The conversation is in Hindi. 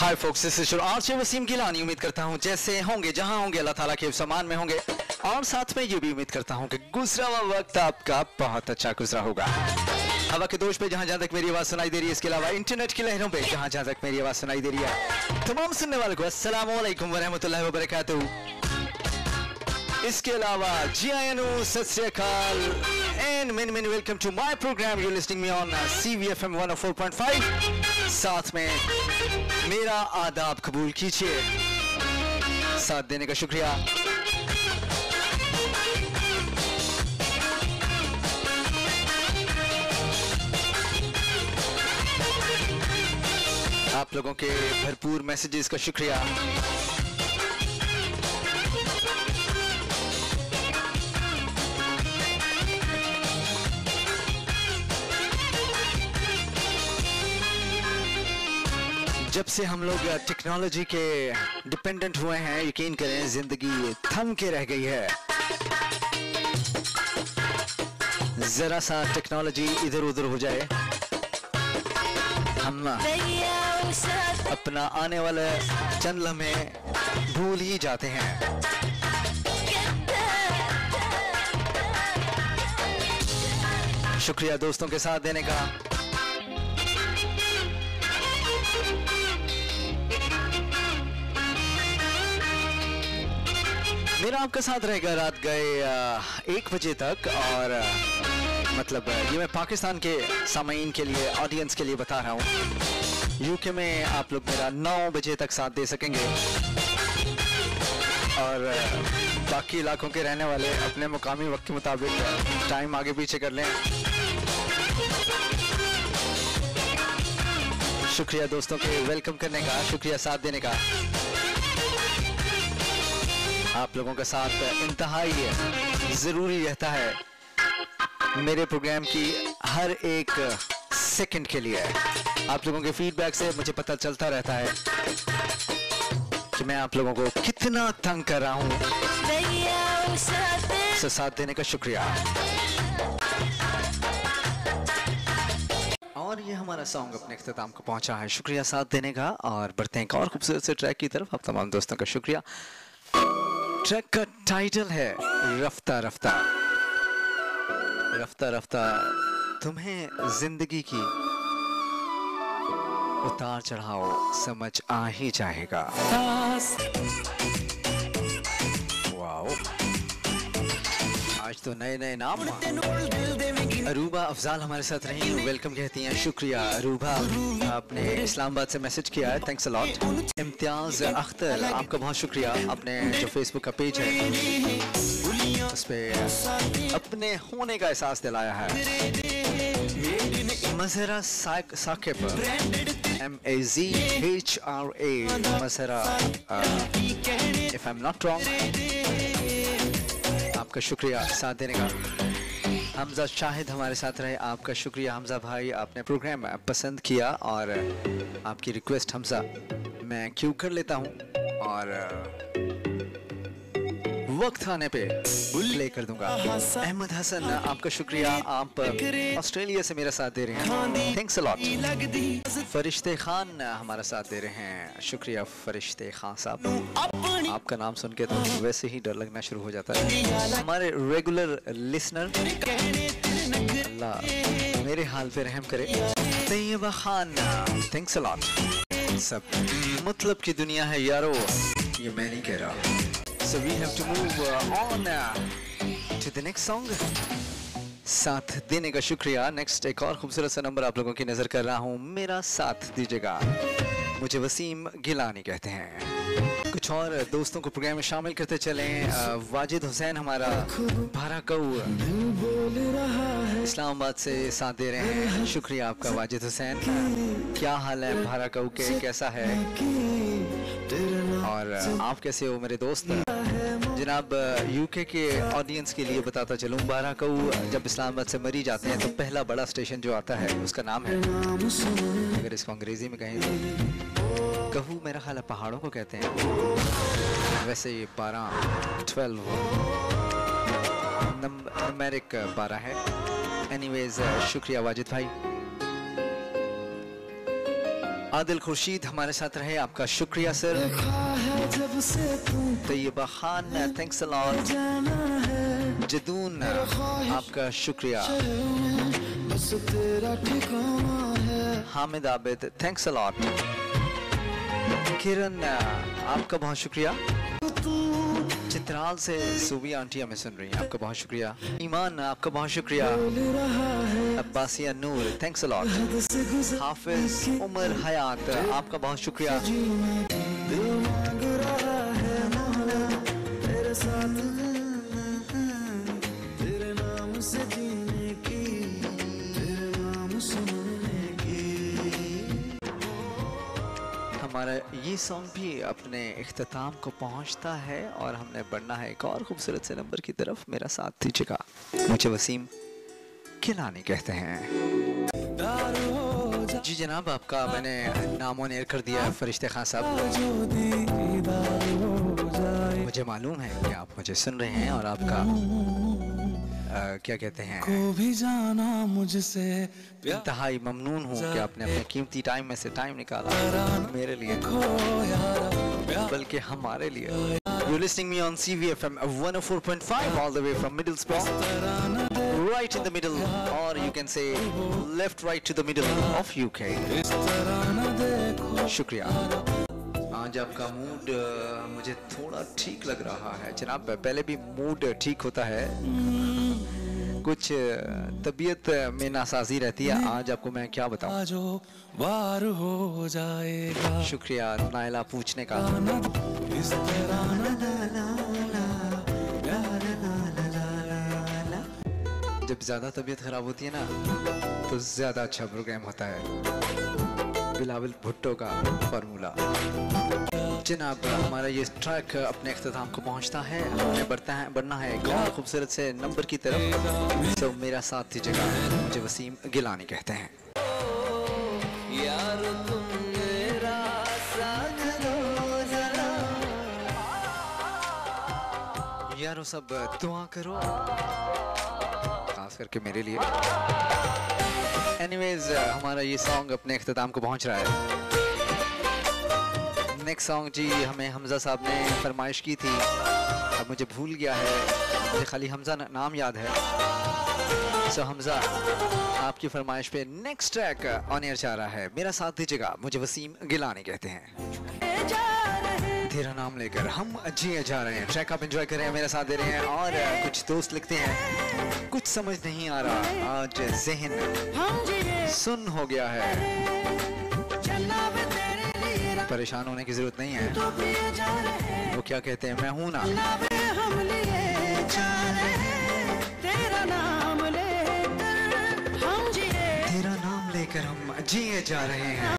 Hi folks, this is your RJ Waseem Gilani. उम्मीद करता हूँ जैसे होंगे जहाँ होंगे अल्लाह ताला के समान में होंगे, और साथ में ये भी उम्मीद करता हूँ कि गुजरा हुआ वक्त आपका बहुत अच्छा गुजरा होगा। हवा के दोष पे जहाँ जहाँ तक मेरी आवाज सुनाई दे रही है, इसके अलावा इंटरनेट की लहरों पे जहाँ जहाँ तक मेरी आवाज सुनाई दे रही है, तमाम सुनने वालों को अस्सलाम वालेकुम व रहमतुल्लाहि व बरकातहू। इसके अलावा जी I know Sat Sri Akal and many many welcome to my program. You listening me on CVFM 104.5। साथ में मेरा आदाब कबूल कीजिए, साथ देने का शुक्रिया। आप लोगों के भरपूर मैसेजेस का शुक्रिया। जब से हम लोग टेक्नोलॉजी के डिपेंडेंट हुए हैं, यकीन करें जिंदगी थम के रह गई है। जरा सा टेक्नोलॉजी इधर उधर हो जाए, हम अपना आने वाले चंद लम्हे भूल ही जाते हैं। शुक्रिया दोस्तों के साथ देने का। मेरा आपका साथ रहेगा रात गए 1 बजे तक, और मतलब ये मैं पाकिस्तान के सामीन के लिए, ऑडियंस के लिए बता रहा हूँ। यूके में आप लोग मेरा 9 बजे तक साथ दे सकेंगे, और बाकी इलाकों के रहने वाले अपने मुकामी वक्त के मुताबिक टाइम आगे पीछे कर लें। शुक्रिया दोस्तों के वेलकम करने का, शुक्रिया साथ देने का। आप लोगों का साथ इंतहाई ज़रूरी रहता है मेरे प्रोग्राम की हर एक सेकंड के लिए। आप लोगों के फीडबैक से मुझे पता चलता रहता है कि मैं आप लोगों को कितना तंग कर रहा हूँ। साथ देने का शुक्रिया। और ये हमारा सॉन्ग अपने इख्तिताम को पहुंचा है, शुक्रिया साथ देने का। और बढ़ते हैं एक और खूबसूरत से ट्रैक की तरफ। आप तमाम दोस्तों का शुक्रिया। ट्रैक का टाइटल है रफ्ता रफ्ता। रफ्ता रफ्ता तुम्हें जिंदगी की उतार चढ़ाव समझ आ ही जाएगा। वाओ, आज तो नए नए नाम। अरूबा अफजाल हमारे साथ रही, वेलकम कहती हैं। शुक्रिया अरूबा, आपने इस्लामाबाद से मैसेज किया है, thanks a lot. Imtiaz Akhtar, आपका बहुत शुक्रिया। आपने जो फेसबुक का पेज है उस पे अपने होने का एहसास दिलाया है। Mazhra Saqib, MAZHRA, Mazhra, if I am not wrong, आपका शुक्रिया साथ देने का। हमजा शाहिद हमारे साथ रहे, आपका शुक्रिया हमजा भाई। आपने प्रोग्राम पसंद किया और आपकी रिक्वेस्ट हमजा मैं क्यों कर लेता हूँ, और वक्त आने पे प्ले कर दूंगा। अहमद हसन, आपका शुक्रिया। आप ऑस्ट्रेलिया से मेरा साथ दे रहे हैं, थैंक्स अ लॉट। फरिश्ते खान हमारा साथ दे रहे हैं, शुक्रिया फरिश्ते खान साहब। आपका नाम सुन के तो वैसे ही डर लगना शुरू हो जाता है। हमारे रेगुलर लिसनर, अल्लाह मेरे हाल पे रहम करे। Taiba Khan, thanks a lot. सब मतलब की दुनिया है यारो, ये मैं नहीं कह रहा। So we have to move on to the next song. साथ देने का शुक्रिया। नेक्स्ट एक और खूबसूरत सा नंबर आप लोगों की नजर कर रहा हूँ, मेरा साथ दीजिएगा। मुझे वसीम गिलानी कहते हैं। कुछ और दोस्तों को प्रोग्राम में शामिल करते चलें। वाजिद हुसैन हमारा भाराकऊ इस्लामाबाद से साथ दे रहे हैं, शुक्रिया आपका वाजिद हुसैन। क्या हाल है भाराकऊ के, कैसा है और आप कैसे हो मेरे दोस्त? जनाब यूके के ऑडियंस के लिए बताता चलूँ, भाराकऊ जब इस्लामाबाद से मरी जाते हैं तो पहला बड़ा स्टेशन जो आता है उसका नाम है, अगर इसको अंग्रेजी में कहें तो कहू, मेरा ख्याल है पहाड़ों को कहते हैं। वैसे ये 12 नंबरिक 12 है। एनीवेज शुक्रिया वाजिद भाई। आदिल खुर्शीद हमारे साथ रहे, आपका शुक्रिया sir. Taiba Khan thanks a lot. Jadoon आपका शुक्रिया। Hamid Abid thanks a lot. Kiran आपका बहुत शुक्रिया। चित्राल से सूबी आंटी हमें सुन रही हैं, आपका बहुत शुक्रिया। ईमान आपका बहुत शुक्रिया। अब्बासिया नूर थैंक्स अ लॉट। हाफिज उमर हयात आपका बहुत शुक्रिया। हमारा ये सॉन्ग भी अपने इख्तिताम को पहुंचता है और हमने बढ़ना है एक और खूबसूरत से नंबर की तरफ। मेरा साथ दीजिएगा, मुझे वसीम गिलानी कहते हैं। जी जनाब, आपका मैंने नाम ऑन एयर कर दिया है फरिश्ते खान साहब। मुझे मालूम है कि आप मुझे सुन रहे हैं और आपका क्या कहते हैं, को भी जाना मुझसे इंतहाई ममनून हूँ कि आपने अपने कीमती टाइम में से टाइम निकाला मेरे लिए, बल्कि हमारे लिए। You're listening me on CVFM 104.5 all the way from Middlesbrough, right in the middle, or you can say left right to the middle of UK. शुक्रिया। आज आपका मूड मुझे थोड़ा ठीक लग रहा है जनाब। पहले भी मूड ठीक होता है, कुछ तबीयत में नासाजी रहती है। आज आपको मैं क्या बताऊं। जो वार हो जाएगा। शुक्रिया नायला पूछने का। इस तरह जब ज़्यादा तबीयत ख़राब होती है ना तो ज़्यादा अच्छा प्रोग्राम होता है। बिलावल भुट्टो का फार्मूला। जनाब, हमारा ये ट्रैक अपने इख्तिताम को पहुंचता है। हमें बढ़ना है एक और खूबसूरत से नंबर की तरफ। तो मेरा साथ दीजिएगा, मुझे वसीम गिलानी कहते हैं। यार तुम मेरा साथ दो जरा। यारो सब दुआ करो, खास करके मेरे लिए। एनीवेज, हमारा ये सॉन्ग अपने इख्तिताम को पहुंच रहा है। नेक्स्ट सॉन्ग जी हमें हमजा साहब ने फरमाइश की थी, अब मुझे भूल गया है, मुझे खाली हमजा नाम याद है। सो हमजा, आपकी फरमाइश पे नेक्स्ट ट्रैक ऑन एयर जा रहा है। मेरा साथ दीजिएगा, मुझे वसीम गिलानी कहते हैं। तेरा नाम लेकर हम जिए जा रहे हैं। ट्रैक आप एंजॉय कर रहे हैं, मेरा साथ दे रहे हैं। और कुछ दोस्त लिखते हैं, कुछ समझ नहीं आ रहा, आज ज़हन सुन हो गया है। परेशान होने की जरूरत नहीं है। वो क्या कहते हैं, मैं हूं ना। तेरा नाम लेकर हम जिए जा रहे हैं।